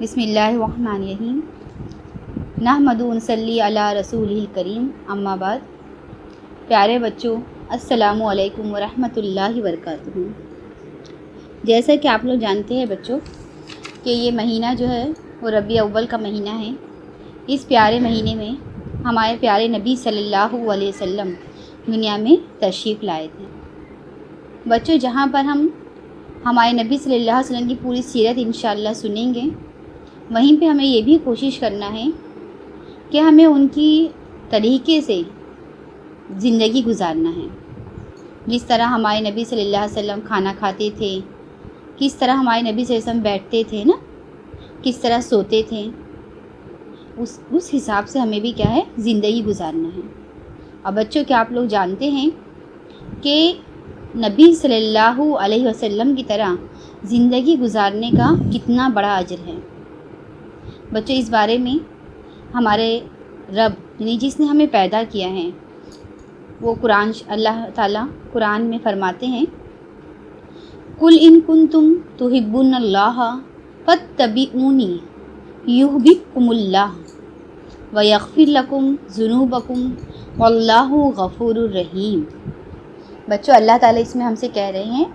بسم اللہ الرحمن الرحیم نحمد و نصلی علی رسولہ الکریم اما بعد۔ پیارے بچوں، السلام علیکم ورحمۃ اللہ وبرکاتہ۔ جیسا کہ آپ لوگ جانتے ہیں بچوں کہ یہ مہینہ جو ہے وہ ربیع اول کا مہینہ ہے۔ اس پیارے مہینے میں ہمارے پیارے نبی صلی اللہ علیہ وسلم دنیا میں تشریف لائے تھے۔ بچوں، جہاں پر ہم ہمارے نبی صلی اللہ علیہ وسلم کی پوری سیرت انشاءاللہ سنیں گے، وہیں پہ ہمیں یہ بھی کوشش کرنا ہے کہ ہمیں ان کی طریقے سے زندگی گزارنا ہے۔ جس طرح ہمارے نبی صلی اللہ علیہ وسلم کھانا کھاتے تھے، کس طرح ہمارے نبی صلی اللہ علیہ وسلم بیٹھتے تھے نا، کس طرح سوتے تھے، اس حساب سے ہمیں بھی کیا ہے زندگی گزارنا ہے۔ اور بچوں، کیا آپ لوگ جانتے ہیں کہ نبی صلی اللہ علیہ وسلم کی طرح زندگی گزارنے کا کتنا بڑا اجر ہے؟ بچوں، اس بارے میں ہمارے رب یعنی جس نے ہمیں پیدا کیا ہے وہ اللہ تعالیٰ قرآن میں فرماتے ہیں، قُلْ إِن كُنتُمْ تُحِبُّونَ اللَّهَ فَاتَّبِعُونِي يُحْبِبْكُمُ اللَّهُ وَيَغْفِرْ لَكُمْ ذُنُوبَكُمْ وَاللَّهُ غَفُورٌ رَحِيمٌ۔ بچوں، اللہ تعالیٰ اس میں ہم سے کہہ رہے ہیں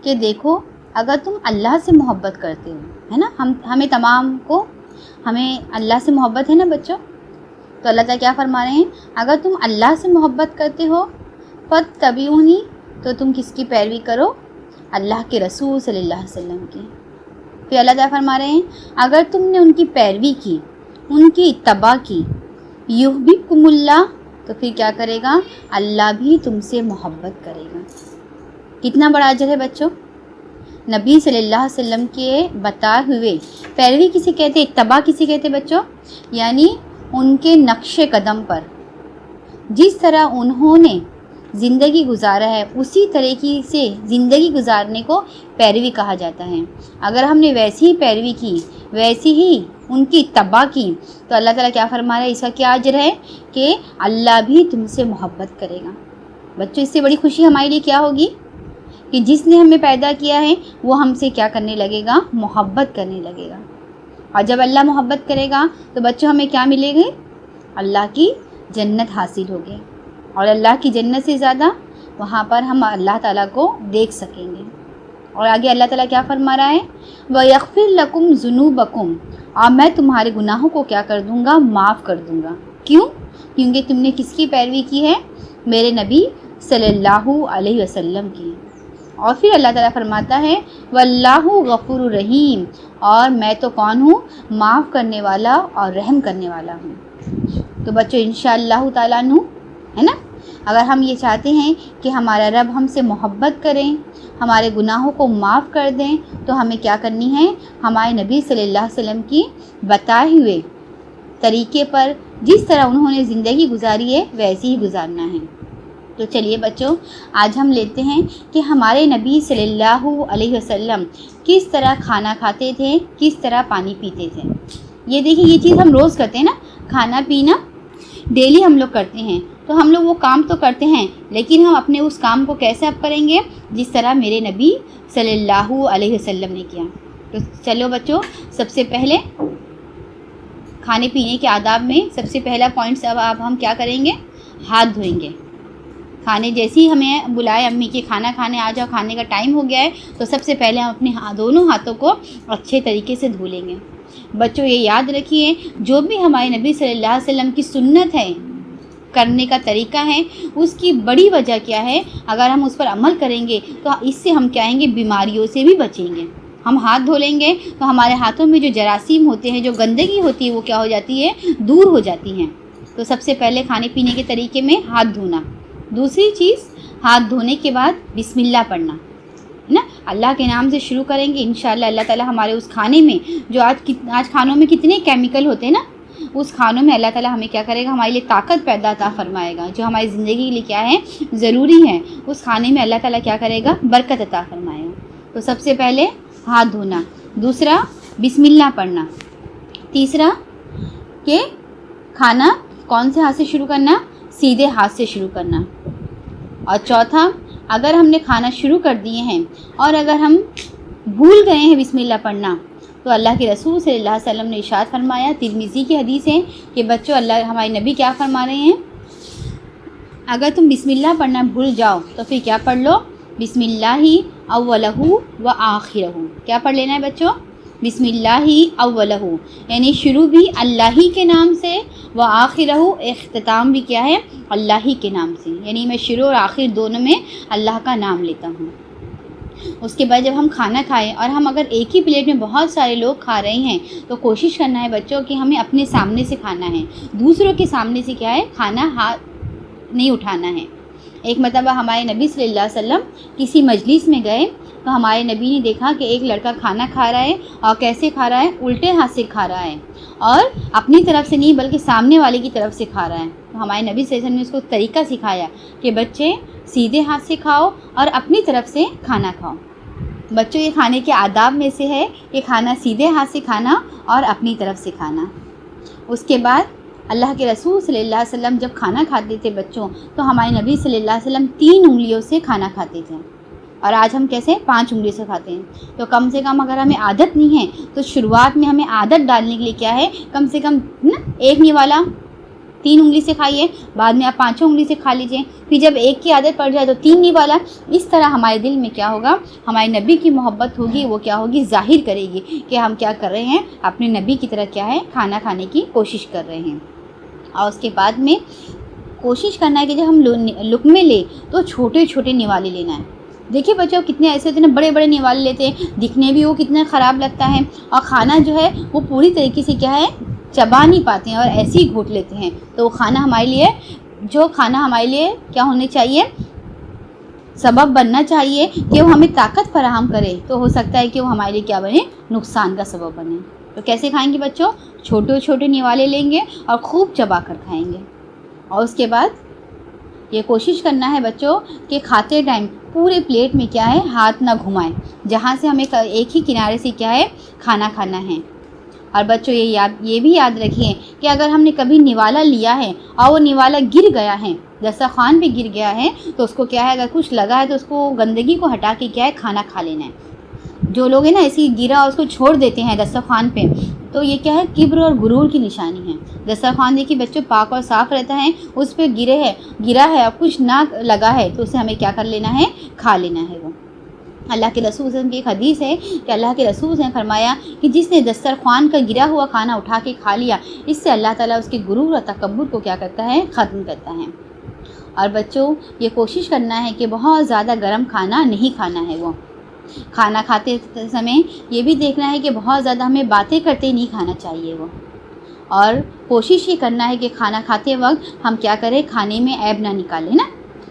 کہ دیکھو، اگر تم اللہ سے محبت کرتے ہو، ہے نا، ہمیں تمام کو ہمیں اللہ سے محبت ہے نا بچوں، تو اللہ تعالیٰ کیا فرما رہے ہیں، اگر تم اللہ سے محبت کرتے ہو فَاتَّبِعُونِی، تو تم کس کی پیروی کرو؟ اللہ کے رسول صلی اللہ علیہ وسلم کی۔ پھر اللہ تعالیٰ فرما رہے ہیں اگر تم نے ان کی پیروی کی، ان کی اتباع کی، یحببکم اللہ، تو پھر کیا کرے گا؟ اللہ بھی تم سے محبت کرے گا۔ کتنا بڑا اجر ہے بچوں! نبی صلی اللہ علیہ وسلم کے بتائے ہوئے پیروی کسے کہتے، اتباع کسے کہتے بچوں؟ یعنی ان کے نقش قدم پر جس طرح انہوں نے زندگی گزارا ہے اسی طریقے سے زندگی گزارنے کو پیروی کہا جاتا ہے۔ اگر ہم نے ویسی ہی پیروی کی، ویسی ہی ان کی اتباع کی، تو اللہ تعالیٰ کیا فرما رہا ہے، اس کا کیا اجر ہے کہ اللہ بھی تم سے محبت کرے گا۔ بچوں، اس سے بڑی خوشی ہمارے لیے کیا ہوگی کہ جس نے ہمیں پیدا کیا ہے وہ ہم سے کیا کرنے لگے گا؟ محبت کرنے لگے گا۔ اور جب اللہ محبت کرے گا تو بچوں ہمیں کیا ملے گی؟ اللہ کی جنت حاصل ہوگی، اور اللہ کی جنت سے زیادہ وہاں پر ہم اللہ تعالیٰ کو دیکھ سکیں گے۔ اور آگے اللہ تعالیٰ کیا فرما رہا ہے، وَيَغْفِرْ لَكُمْ ذُنُوبَكُمْ، اور میں تمہارے گناہوں کو کیا کر دوں گا؟ معاف کر دوں گا۔ کیوں؟ کیونکہ تم نے کس کی پیروی کی ہے؟ میرے نبی صلی اللہ علیہ وسلم کی۔ اور پھر اللہ تعالیٰ فرماتا ہے واللہ غفور الرحیم، اور میں تو کون ہوں؟ معاف کرنے والا اور رحم کرنے والا ہوں۔ تو بچوں، انشاءاللہ تعالیٰ ہے نا، اگر ہم یہ چاہتے ہیں کہ ہمارا رب ہم سے محبت کریں، ہمارے گناہوں کو معاف کر دیں، تو ہمیں کیا کرنی ہے؟ ہمارے نبی صلی اللہ علیہ وسلم کی بتائے ہوئے طریقے پر جس طرح انہوں نے زندگی گزاری ہے ویسے ہی گزارنا ہے۔ تو چلیے بچوں، آج ہم لیتے ہیں کہ ہمارے نبی صلی اللہ علیہ وسلم کس طرح کھانا کھاتے تھے، کس طرح پانی پیتے تھے۔ یہ دیکھیں، یہ چیز ہم روز کرتے ہیں نا، کھانا پینا ڈیلی ہم لوگ کرتے ہیں، تو ہم لوگ وہ کام تو کرتے ہیں، لیکن ہم اپنے اس کام کو کیسے اب کریں گے؟ جس طرح میرے نبی صلی اللہ علیہ وسلم نے کیا۔ تو چلو بچوں، سب سے پہلے کھانے پینے کے آداب میں سب سے پہلا پوائنٹ اب ہم کیا کریں گے؟ ہاتھ دھوئیں گے۔ کھانے جیسے ہی ہمیں بلائے امی کے کھانا کھانے آ جاؤ، کھانے کا ٹائم ہو گیا ہے، تو سب سے پہلے ہم اپنے دونوں ہاتھوں کو اچھے طریقے سے دھو لیں گے۔ بچوں، یہ یاد رکھیے، جو بھی ہمارے نبی صلی اللہ علیہ وسلم کی سنت ہے، کرنے کا طریقہ ہے، اس کی بڑی وجہ کیا ہے؟ اگر ہم اس پر عمل کریں گے تو اس سے ہم کیا آئیں گے؟ بیماریوں سے بھی بچیں گے۔ ہم ہاتھ دھو لیں گے تو ہمارے ہاتھوں میں جو جراثیم ہوتے ہیں، جو گندگی ہوتی ہے، وہ کیا ہو جاتی ہے؟ دور ہو جاتی ہیں۔ تو سب سے پہلے کھانے پینے کے طریقے میں ہاتھ دھونا۔ دوسری چیز، ہاتھ دھونے کے بعد بسم اللہ پڑھنا، ہے نا، اللہ کے نام سے شروع کریں گے، انشاءاللہ اللہ تعالیٰ ہمارے اس کھانے میں جو آج کھانوں میں کتنے کیمیکل ہوتے ہیں نا، اس کھانوں میں اللہ تعالیٰ ہمیں کیا کرے گا؟ ہمارے لیے طاقت پیدا عطا فرمائے گا، جو ہماری زندگی کے لیے کیا ہے؟ ضروری ہے۔ اس کھانے میں اللہ تعالیٰ کیا کرے گا؟ برکت عطا فرمائے گا۔ تو سب سے پہلے ہاتھ دھونا، دوسرا بسم اللہ پڑھنا، تیسرا کہ کھانا کون سے ہاتھ سے شروع کرنا؟ سیدھے ہاتھ سے شروع کرنا، اور چوتھا، اگر ہم نے کھانا شروع کر دیے ہیں اور اگر ہم بھول گئے ہیں بسم اللہ پڑھنا، تو اللہ کے رسول صلی اللہ علیہ وسلم نے ارشاد فرمایا، ترمذی کی حدیث ہے کہ بچوں اللہ ہمارے نبی کیا فرما رہے ہیں، اگر تم بسم اللہ پڑھنا بھول جاؤ تو پھر کیا پڑھ لو، بسم اللہ اولہ و آخرہ. کیا پڑھ لینا ہے بچوں، بسم اللہ اولہ، یعنی شروع بھی اللہ ہی کے نام سے، و آخرہ اختتام بھی کیا ہے اللہ ہی کے نام سے، یعنی میں شروع اور آخر دونوں میں اللہ کا نام لیتا ہوں. اس کے بعد جب ہم کھانا کھائیں اور ہم اگر ایک ہی پلیٹ میں بہت سارے لوگ کھا رہے ہیں تو کوشش کرنا ہے بچوں کہ ہمیں اپنے سامنے سے کھانا ہے، دوسروں کے سامنے سے کیا ہے کھانا ہاتھ نہیں اٹھانا ہے. ایک مرتبہ ہمارے نبی صلی اللہ علیہ وسلم کسی مجلس میں گئے تو ہمارے نبی نے دیکھا کہ ایک لڑکا کھانا کھا رہا ہے، اور کیسے کھا رہا ہے، الٹے ہاتھ سے کھا رہا ہے، اور اپنی طرف سے نہیں بلکہ سامنے والے کی طرف سے کھا رہا ہے. تو ہمارے نبی صلی اللہ علیہ وسلم نے اس کو طریقہ سکھایا کہ بچے سیدھے ہاتھ سے کھاؤ اور اپنی طرف سے کھانا کھاؤ. بچوں یہ کھانے کے آداب میں سے ہے کہ کھانا سیدھے ہاتھ سے کھانا اور اپنی طرف سے کھانا. اس کے بعد اللہ کے رسول صلی اللہ علیہ وسلم جب کھانا کھاتے تھے بچوں تو ہمارے نبی صلی اللہ علیہ وسلم 3 انگلیوں سے کھانا کھاتے تھے، اور آج ہم کیسے 5 انگلی سے کھاتے ہیں. تو کم سے کم اگر ہمیں عادت نہیں ہے تو شروعات میں ہمیں عادت ڈالنے کے لیے کیا ہے، کم سے کم ایک نوالا 3 انگلی سے کھائیے، بعد میں آپ 5 انگلی سے کھا لیجئے، پھر جب ایک کی عادت پڑ جائے تو 3 نوالا. اس طرح ہمارے دل میں کیا ہوگا، ہمارے نبی کی محبت ہوگی، وہ کیا ہوگی ظاہر کرے گی کہ ہم کیا کر رہے ہیں، اپنے نبی کی طرح کیا ہے کھانا کھانے کی کوشش کر رہے ہیں. اور اس کے بعد میں کوشش کرنا ہے کہ جب ہم لقمے لیں تو چھوٹے چھوٹے نوالے لینا ہے. دیکھیے بچوں کتنے ایسے ہوتے ہیں بڑے بڑے نوالے لیتے ہیں، دکھنے بھی وہ کتنا خراب لگتا ہے، اور کھانا جو ہے وہ پوری طریقے سے کیا ہے چبا نہیں پاتے ہیں اور ایسے ہی گھوٹ لیتے ہیں. تو وہ کھانا ہمارے لیے کیا ہونے چاہیے، سبب بننا چاہیے کہ وہ ہمیں طاقت فراہم کرے، تو ہو سکتا ہے کہ وہ ہمارے لیے کیا بنے، نقصان کا سبب بنے. تو کیسے کھائیں گے بچوں، چھوٹے چھوٹے نوالے لیں گے اور خوب چبا کر کھائیں گے. اور اس کے بعد یہ کوشش کرنا ہے بچوں کہ کھاتے ٹائم پورے پلیٹ میں کیا ہے ہاتھ نہ گھمائیں، جہاں سے ہمیں ایک ہی کنارے سے کیا ہے کھانا کھانا ہے. اور بچوں یہ بھی یاد رکھیں کہ اگر ہم نے کبھی نوالا لیا ہے اور وہ نوالا گر گیا ہے، دسترخوان پہ گر گیا ہے، تو اس کو کیا ہے اگر کچھ لگا ہے تو اس کو گندگی کو ہٹا کے کیا ہے کھانا کھا لینا ہے. جو لوگ ہیں نا ایسی گرا اس کو چھوڑ دیتے ہیں دسترخوان پہ، تو یہ کیا ہے کبر اور غرور کی نشانی ہے. دسترخوان دیکھیے بچوں پاک اور صاف رہتا ہے، اس پہ گرا ہے اور کچھ نہ لگا ہے تو اسے ہمیں کیا کر لینا ہے، کھا لینا ہے. وہ اللہ کے رسول صلی اللہ علیہ وسلم کی ایک حدیث ہے کہ اللہ کے رسول نے فرمایا کہ جس نے دسترخوان کا گرا ہوا کھانا اٹھا کے کھا لیا، اس سے اللہ تعالیٰ اس کے غرور اور تکبر کو کیا کرتا ہے، ختم کرتا ہے. اور بچوں یہ کوشش کرنا ہے کہ بہت زیادہ گرم کھانا نہیں کھانا ہے. وہ کھانا کھاتے سمے یہ بھی دیکھنا ہے کہ بہت زیادہ ہمیں باتیں کرتے نہیں کھانا چاہیے. وہ اور کوشش یہ کرنا ہے کہ کھانا کھاتے وقت ہم کیا کریں، کھانے میں عیب نہ نکالیں نا.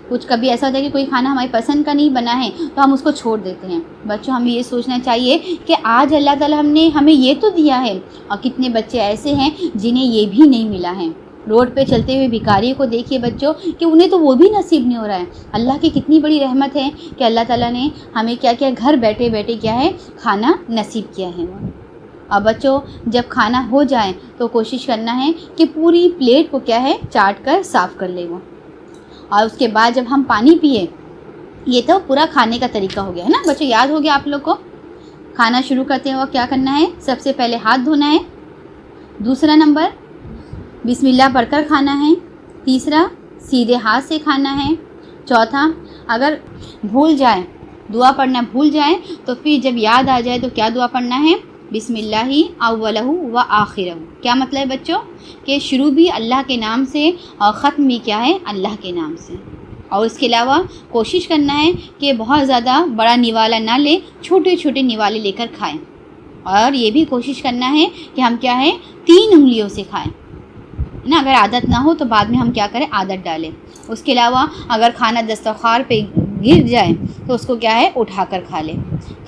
کچھ کبھی ایسا ہوتا ہے کہ کوئی کھانا ہماری پسند کا نہیں بنا ہے تو ہم اس کو چھوڑ دیتے ہیں. بچوں ہمیں یہ سوچنا چاہیے کہ آج اللہ تعالیٰ نے ہمیں یہ تو دیا ہے، اور کتنے بچے ایسے ہیں جنہیں یہ بھی نہیں ملا ہے. روڈ پہ چلتے ہوئے بھکاریوں کو دیکھیے بچوں کہ انہیں تو وہ بھی نصیب نہیں ہو رہا ہے. اللہ کی کتنی بڑی رحمت ہے کہ اللہ تعالیٰ نے ہمیں کیا کیا گھر بیٹھے بیٹھے کیا ہے کھانا نصیب کیا ہے. اور بچوں جب کھانا ہو جائے تو کوشش کرنا ہے کہ پوری پلیٹ کو کیا ہے چاٹ کر صاف کر لے. وہ اور اس کے بعد جب ہم پانی پیئے، یہ تو پورا کھانے کا طریقہ ہو گیا ہے نا بچوں، یاد ہو گیا آپ لوگ کو. کھانا شروع کرتے وقت کیا کرنا ہے، سب سے پہلے ہاتھ دھونا ہے. دوسرا نمبر بسم اللہ پڑھ کر کھانا ہے. تیسرا سیدھے ہاتھ سے کھانا ہے. چوتھا اگر بھول جائے دعا پڑھنا بھول جائیں تو پھر جب یاد آ جائے تو کیا دعا پڑھنا ہے، بسم اللہ اولہ و آخرہ. کیا مطلب ہے بچوں کہ شروع بھی اللہ کے نام سے اور ختم بھی کیا ہے اللہ کے نام سے. اور اس کے علاوہ کوشش کرنا ہے کہ بہت زیادہ بڑا نوالا نہ لیں، چھوٹے چھوٹے نوالے لے کر کھائیں. اور یہ بھی کوشش کرنا ہے کہ ہم کیا ہے 3 انگلیوں سے کھائیں نا. اگر عادت نہ ہو تو بعد میں ہم کیا کریں عادت ڈالیں. اس کے علاوہ اگر کھانا دسترخوان پہ گر جائے تو اس کو کیا ہے اٹھا کر کھا لیں.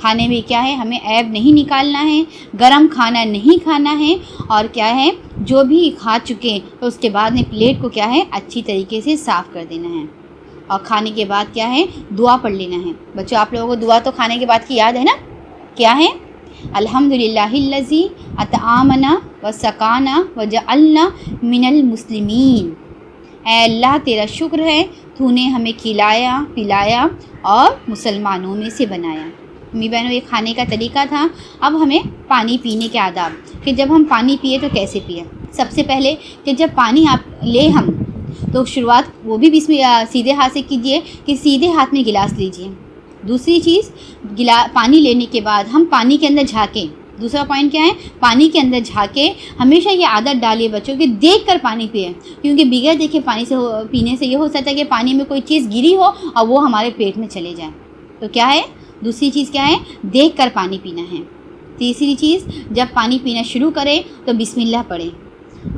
کھانے میں کیا ہے ہمیں عیب نہیں نکالنا ہے، گرم کھانا نہیں کھانا ہے، اور کیا ہے جو بھی کھا چکے تو اس کے بعد میں پلیٹ کو کیا ہے اچھی طریقے سے صاف کر دینا ہے. اور کھانے کے بعد کیا ہے دعا پڑھ لینا ہے. بچوں آپ لوگوں کو دعا تو کھانے کے بعد کی یاد ہے نا، کیا ہے، الحمدللہ الذی اطعمنا وسقانا وجعلنا من المسلمین. اے اللہ تیرا شکر ہے، تو نے ہمیں کھلایا پلایا اور مسلمانوں میں سے بنایا. امی بہنوں یہ کھانے کا طریقہ تھا. اب ہمیں پانی پینے کے آداب کہ جب ہم پانی پیے تو کیسے پیے. سب سے پہلے کہ جب پانی آپ لیں ہم تو شروعات وہ بھی سیدھے ہاتھ سے کیجیے کہ سیدھے ہاتھ میں گلاس لیجیے. دوسری چیز پانی لینے کے بعد ہم پانی کے اندر جھانکیں. دوسرا پوائنٹ کیا ہے؟ پانی کے اندر جھانکے. ہمیشہ یہ عادت ڈالیے بچوں کہ دیکھ کر پانی پئیں، کیونکہ بغیر دیکھے پانی سے پینے سے یہ ہو سکتا ہے کہ پانی میں کوئی چیز گری ہو اور وہ ہمارے پیٹ میں چلے جائے. تو کیا ہے دوسری چیز کیا ہے؟ دیکھ کر پانی پینا ہے. تیسری چیز جب پانی پینا شروع کریں تو بسم اللہ پڑھیں.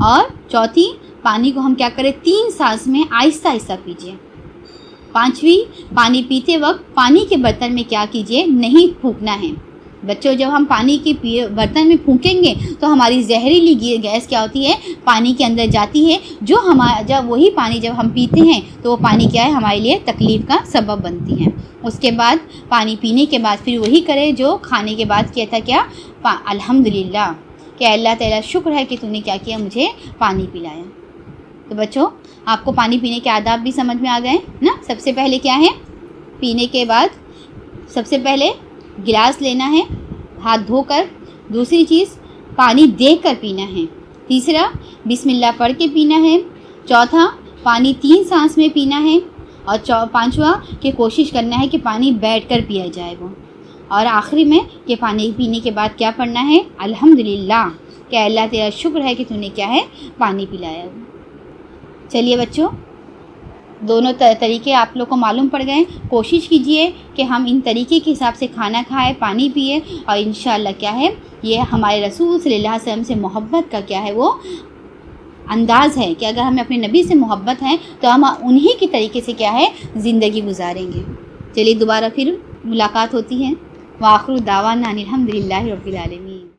اور چوتھی پانی کو ہم کیا کریں 3 سانس میں آہستہ آہستہ پیجیے. پانچویں پانی پیتے وقت پانی کے برتن میں کیا کیجیے؟ نہیں پھونکنا ہے. بچوں جب ہم پانی کے برتن میں پھونکیں گے تو ہماری زہریلی گیس کیا ہوتی ہے؟ پانی کے اندر جاتی ہے، جو جب وہی پانی جب ہم پیتے ہیں تو وہ پانی کیا ہے؟ ہمارے لیے تکلیف کا سبب بنتی ہے. اس کے بعد پانی پینے کے بعد پھر وہی کرے جو کھانے کے بعد کیا تھا، کیا الحمدللہ کہ اللہ تعالیٰ شکر ہے کہ تو نے کیا کیا؟ مجھے پانی پلایا. تو بچوں آپ کو پانی پینے کے آداب بھی سمجھ میں آ گئے نا. سب سے پہلے کیا ہے؟ پینے کے بعد سب سے پہلے گلاس لینا ہے ہاتھ دھو کر. دوسری چیز پانی دیکھ کر پینا ہے. تیسرا بسم اللہ پڑھ کے پینا ہے. چوتھا پانی 3 سانس میں پینا ہے. اور پانچواں کہ کوشش کرنا ہے کہ پانی بیٹھ کر پیا جائے وہ. اور آخری میں کہ پانی پینے کے بعد کیا پڑھنا ہے؟ الحمدللہ کہ اللہ تیرا شکر ہے کہ تو نے کیا ہے؟ پانی پلایا. چلیے بچوں دونوں طریقے آپ لوگ کو معلوم پڑ گئے. کوشش کیجئے کہ ہم ان طریقے کے حساب سے کھانا کھائیں، پانی پیے، اور انشاءاللہ کیا ہے یہ ہمارے رسول صلی اللہ علیہ وسلم سے محبت کا کیا ہے وہ انداز ہے کہ اگر ہمیں اپنے نبی سے محبت ہے تو ہم انہی کے طریقے سے کیا ہے زندگی گزاریں گے. چلیے دوبارہ پھر ملاقات ہوتی ہے. وآخر دعوانا الحمدللہ رب العالمین.